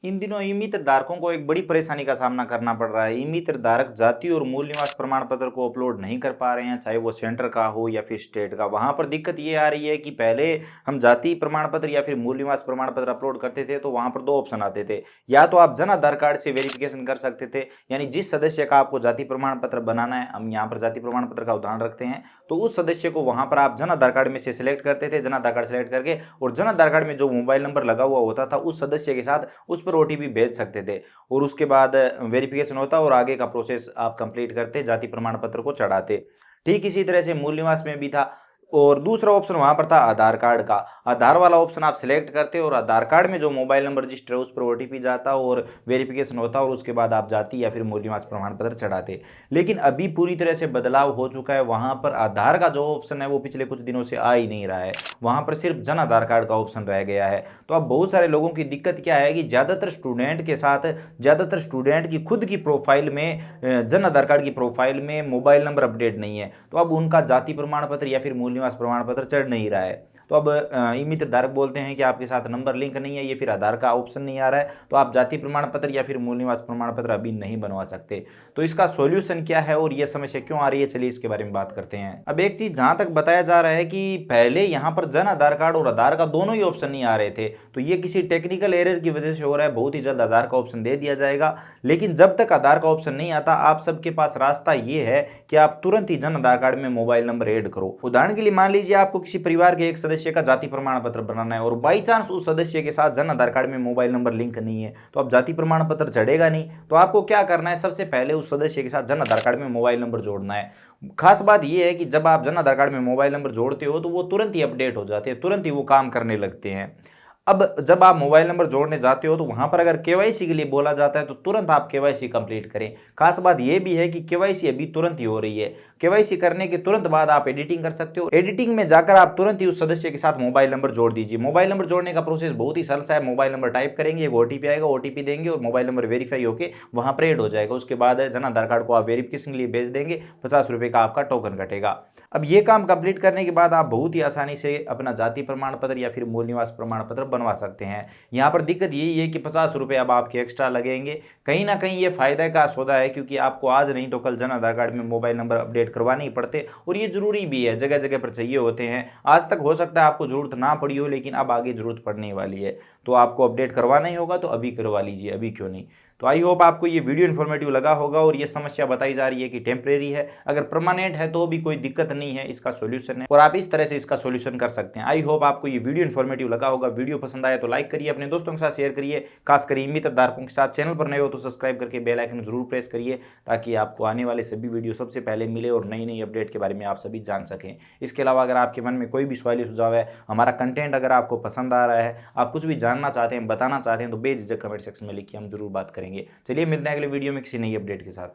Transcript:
इन दिनों ई मित्र धारकों को एक बड़ी परेशानी का सामना करना पड़ रहा है। ई मित्र धारक जाति और मूल निवास प्रमाण पत्र को अपलोड नहीं कर पा रहे हैं, चाहे वो सेंटर का हो या फिर स्टेट का। वहां पर दिक्कत ये आ रही है कि पहले हम जाति प्रमाण पत्र या फिर मूल निवास प्रमाण पत्र अपलोड करते थे तो वहां पर दो ऑप्शन आते थे। या तो आप जन आधार कार्ड से वेरिफिकेशन कर सकते थे, यानी जिस सदस्य का आपको जाति प्रमाण पत्र बनाना है, हम यहाँ पर जाति प्रमाण पत्र का उदाहरण रखते हैं, तो उस सदस्य को वहां पर आप जन आधार कार्ड में से सिलेक्ट करते थे, जन आधार कार्ड सिलेक्ट करके, और जन आधार कार्ड में जो मोबाइल नंबर लगा हुआ होता था उस सदस्य के साथ उस पर ओटीपी भेज सकते थे, और उसके बाद वेरिफिकेशन होता और आगे का प्रोसेस आप कंप्लीट करते, जाति प्रमाण पत्र को चढ़ाते। ठीक इसी तरह से मूल निवास में भी था। और दूसरा ऑप्शन वहां पर था आधार कार्ड का। आधार वाला ऑप्शन आप सिलेक्ट करते और आधार कार्ड में जो मोबाइल नंबर रजिस्टर है उस पर ओटीपी जाता और वेरिफिकेशन होता, और उसके बाद आप जाति या फिर मूल निवास प्रमाण पत्र चढ़ाते। लेकिन अभी पूरी तरह से बदलाव हो चुका है। वहां पर आधार का जो ऑप्शन है वो पिछले कुछ दिनों से आ ही नहीं रहा है, वहां पर सिर्फ जन आधार कार्ड का ऑप्शन रह गया है। तो अब बहुत सारे लोगों की दिक्कत क्या है कि ज्यादातर स्टूडेंट की खुद की प्रोफाइल में, जन आधार कार्ड की प्रोफाइल में मोबाइल नंबर अपडेट नहीं है, तो अब उनका जाति प्रमाण पत्र या फिर मूल निवास प्रमाण पत्र चढ़ नहीं रहा है। तो अब ई मित्र धारक बोलते हैं कि आपके साथ नंबर लिंक नहीं है, ये फिर आधार का ऑप्शन नहीं आ रहा है, तो आप जाति प्रमाण पत्र या फिर मूल निवास प्रमाण पत्र अभी नहीं बनवा सकते। तो इसका सॉल्यूशन क्या है और ये समस्या क्यों आ रही है, चलिए इसके बारे में बात करते हैं। अब एक चीज जहां तक बताया जा रहा है कि पहले यहां पर जन आधार कार्ड और आधार का दोनों ही ऑप्शन नहीं आ रहे थे, तो ये किसी टेक्निकल एरर की वजह से हो रहा है। बहुत ही जल्द आधार का ऑप्शन दे दिया जाएगा, लेकिन जब तक आधार का ऑप्शन नहीं आता आप सबके पास रास्ता ये है कि आप तुरंत ही जन आधार कार्ड में मोबाइल नंबर ऐड करो। उदाहरण के लिए मान लीजिए आपको किसी परिवार के एक सदस्य का जाति प्रमाण पत्र बनाना है और बाई चांस उस सदस्य के साथ जन आधार कार्ड में मोबाइल नंबर लिंक नहीं है, तो अब जाति प्रमाण पत्र चढ़ेगा नहीं। तो आपको क्या करना है, सबसे पहले उस सदस्य के साथ जन आधार कार्ड में मोबाइल नंबर जोड़ना है। खास बात यह है कि जब आप जन आधार कार्ड में मोबाइल नंबर जोड़ते हो तो वो तुरंत ही अपडेट हो जाते हैं, तुरंत ही वो काम करने लगते हैं। अब जब आप मोबाइल नंबर जोड़ने जाते हो तो वहां पर अगर केवाईसी के लिए बोला जाता है तो तुरंत आप केवाईसी कंप्लीट करें। खास बात यह भी है कि केवाईसी अभी तुरंत ही हो रही है। केवाईसी करने के तुरंत बाद आप एडिटिंग कर सकते हो। एडिटिंग में जाकर आप तुरंत ही उस सदस्य के साथ मोबाइल नंबर जोड़ दीजिए। मोबाइल नंबर जोड़ने का प्रोसेस बहुत ही सरल सा है। मोबाइल नंबर टाइप करेंगे, एक ओटीपी आएगा, ओटीपी देंगे और मोबाइल नंबर वेरीफाई होकर वहां पर एड हो जाएगा। उसके बाद जन आधार कार्ड को आप वेरिफिकेशन के लिए भेज देंगे, 50 रुपये का आपका टोकन कटेगा। अब ये काम कंप्लीट करने के बाद आप बहुत ही आसानी से अपना जाति प्रमाण पत्र या फिर मूल निवास प्रमाण पत्र बनवा सकते हैं। यहाँ पर दिक्कत यही है कि 50 रुपये अब आपके एक्स्ट्रा लगेंगे। कहीं ना कहीं ये फायदा का सौदा है, क्योंकि आपको आज नहीं तो कल जन आधार कार्ड में मोबाइल नंबर अपडेट करवाने ही पड़ते, और ये जरूरी भी है, जगह जगह पर चाहिए होते हैं। आज तक हो सकता है आपको जरूरत ना पड़ी हो, लेकिन अब आगे जरूरत पड़ने वाली है, तो आपको अपडेट करवाना ही होगा, तो अभी करवा लीजिए, अभी क्यों नहीं। तो आई होप आपको ये वीडियो इन्फॉर्मेटिव लगा होगा, और ये समस्या बताई जा रही है कि टेम्परेरी है, अगर परमानेंट है तो भी कोई दिक्कत नहीं है, इसका सॉल्यूशन है और आप इस तरह से इसका सॉल्यूशन कर सकते हैं। आई होप आपको ये वीडियो इन्फॉर्मेटिव लगा होगा। वीडियो पसंद आया तो लाइक करिए, अपने दोस्तों के साथ शेयर करिए, खासकर ई मित्र धारकों के साथ। चैनल पर नए हो तो सब्सक्राइब करके बेल आइकन जरूर प्रेस करिए, ताकि आपको आने वाले सभी वीडियो सबसे पहले मिले और नई नई अपडेट के बारे में आप सभी जान सकें। इसके अलावा अगर आपके मन में कोई भी सवाल सुझाव है, हमारा कंटेंट अगर आपको पसंद आ रहा है, आप कुछ भी जानना चाहते हैं, बताना चाहते हैं, तो बेझिझक कमेंट सेक्शन में लिखिए, हम जरूर बात करेंगे। चलिए मिलते हैं अगले वीडियो में किसी नई अपडेट के साथ।